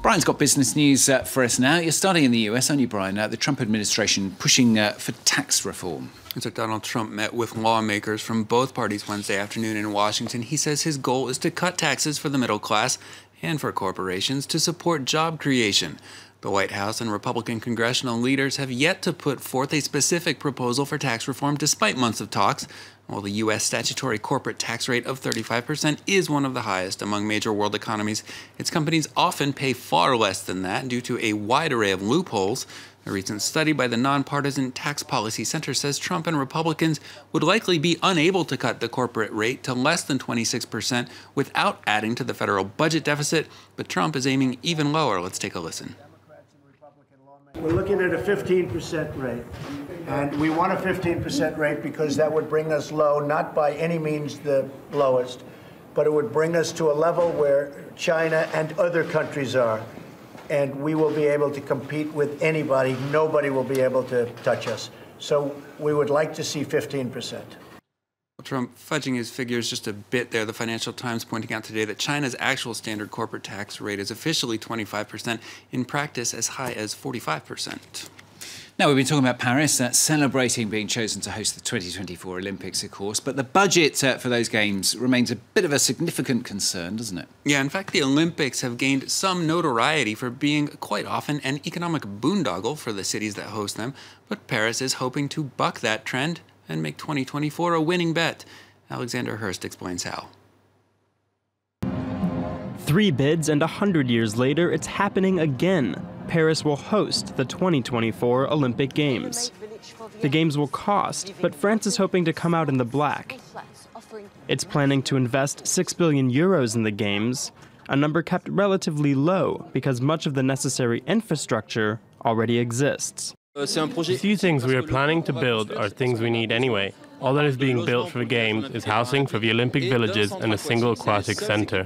Brian's got business news for us now. You're starting in the US, aren't you, Brian? The Trump administration pushing for tax reform. So Donald Trump met with lawmakers from both parties Wednesday afternoon in Washington. He says his goal is to cut taxes for the middle class and for corporations to support job creation. The White House and Republican congressional leaders have yet to put forth a specific proposal for tax reform despite months of talks. While the U.S. statutory corporate tax rate of 35% is one of the highest among major world economies, its companies often pay far less than that due to a wide array of loopholes. A recent study by the Nonpartisan Tax Policy Center says Trump and Republicans would likely be unable to cut the corporate rate to less than 26% without adding to the federal budget deficit, but Trump is aiming even lower. Let's take a listen. We're looking at a 15% rate, and we want a 15% rate because that would bring us low, not by any means the lowest, but it would bring us to a level where China and other countries are, and we will be able to compete with anybody. Nobody will be able to touch us. So we would like to see 15%. Trump fudging his figures just a bit there. The Financial Times pointing out today that China's actual standard corporate tax rate is officially 25%, in practice as high as 45%. Now, we've been talking about Paris, celebrating being chosen to host the 2024 Olympics, of course, but the budget for those games remains a bit of a significant concern, doesn't it? Yeah, in fact, the Olympics have gained some notoriety for being quite often an economic boondoggle for the cities that host them, but Paris is hoping to buck that trend and make 2024 a winning bet. Alexander Hurst explains how. 3 bids and 100 years later, it's happening again. Paris will host the 2024 Olympic Games. The Games will cost, but France is hoping to come out in the black. It's planning to invest 6 billion euros in the Games, a number kept relatively low because much of the necessary infrastructure already exists. The few things we are planning to build are things we need anyway. All that is being built for the Games is housing for the Olympic villages and a single aquatic center.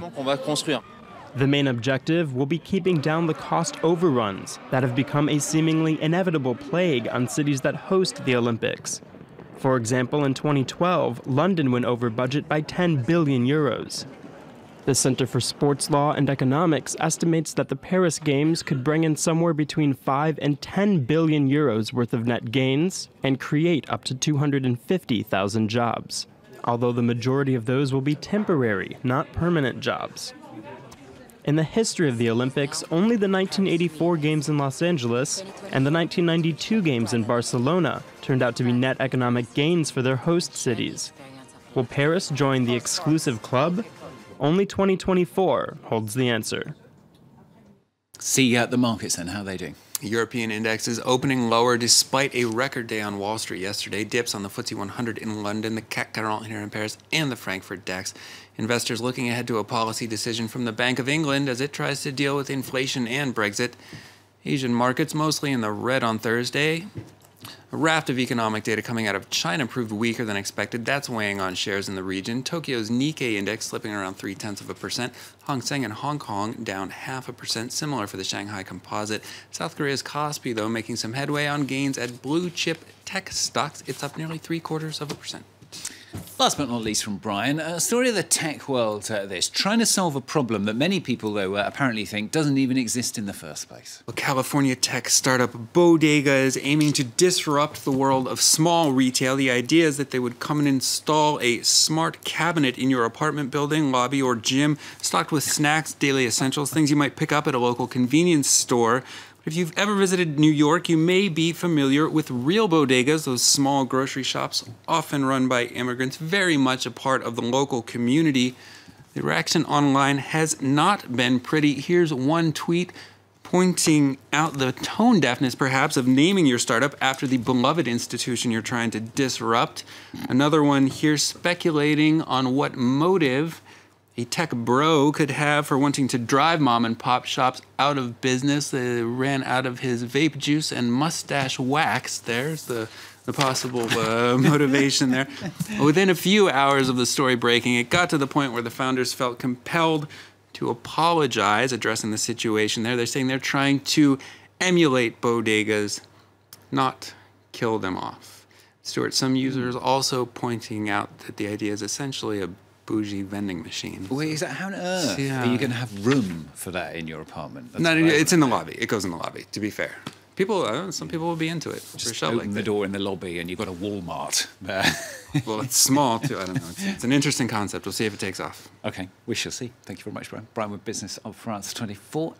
The main objective will be keeping down the cost overruns that have become a seemingly inevitable plague on cities that host the Olympics. For example, in 2012, London went over budget by 10 billion euros. The Center for Sports Law and Economics estimates that the Paris Games could bring in somewhere between 5 and 10 billion euros worth of net gains and create up to 250,000 jobs, although the majority of those will be temporary, not permanent jobs. In the history of the Olympics, only the 1984 Games in Los Angeles and the 1992 Games in Barcelona turned out to be net economic gains for their host cities. Will Paris join the exclusive club? Only 2024 holds the answer. See the markets then, how are they doing? European indexes opening lower despite a record day on Wall Street yesterday. Dips on the FTSE 100 in London, the CAC 40 here in Paris, and the Frankfurt DAX. Investors looking ahead to a policy decision from the Bank of England as it tries to deal with inflation and Brexit. Asian markets mostly in the red on Thursday. A raft of economic data coming out of China proved weaker than expected. That's weighing on shares in the region. Tokyo's Nikkei index slipping around 0.3%. Hang Seng and Hong Kong down 0.5%, similar for the Shanghai Composite. South Korea's Kospi, though, making some headway on gains at blue chip tech stocks. It's up nearly 0.75%. Last but not least from Brian, a story of the tech world, this, trying to solve a problem that many people, though, apparently think doesn't even exist in the first place. Well, California tech startup Bodega is aiming to disrupt the world of small retail. The idea is that they would come and install a smart cabinet in your apartment building, lobby, or gym, stocked with snacks, daily essentials, things you might pick up at a local convenience store. If you've ever visited New York, you may be familiar with real bodegas, those small grocery shops often run by immigrants, very much a part of the local community. The reaction online has not been pretty. Here's one tweet pointing out the tone deafness, perhaps, of naming your startup after the beloved institution you're trying to disrupt. Another one here speculating on what motive a tech bro could have for wanting to drive mom and pop shops out of business. They ran out of his vape juice and mustache wax. There's the possible motivation there. Within a few hours of the story breaking, it got to the point where the founders felt compelled to apologize, addressing the situation there. They're saying they're trying to emulate bodegas, not kill them off. Stuart, some users also pointing out that the idea is essentially a bougie vending machines. Wait, is that how on earth Yeah. are you going to have room for that in your apartment? That's No, what I it's in the wanna know. lobby. It goes in the lobby, to be fair. Some people will be into it. for Just sure, open like the that. door in the lobby and you've got a Walmart there. Well, it's small, too. I don't know. It's an interesting concept. We'll see if it takes off. Okay, we shall see. Thank you very much, Brian. Brian with Business of France 24.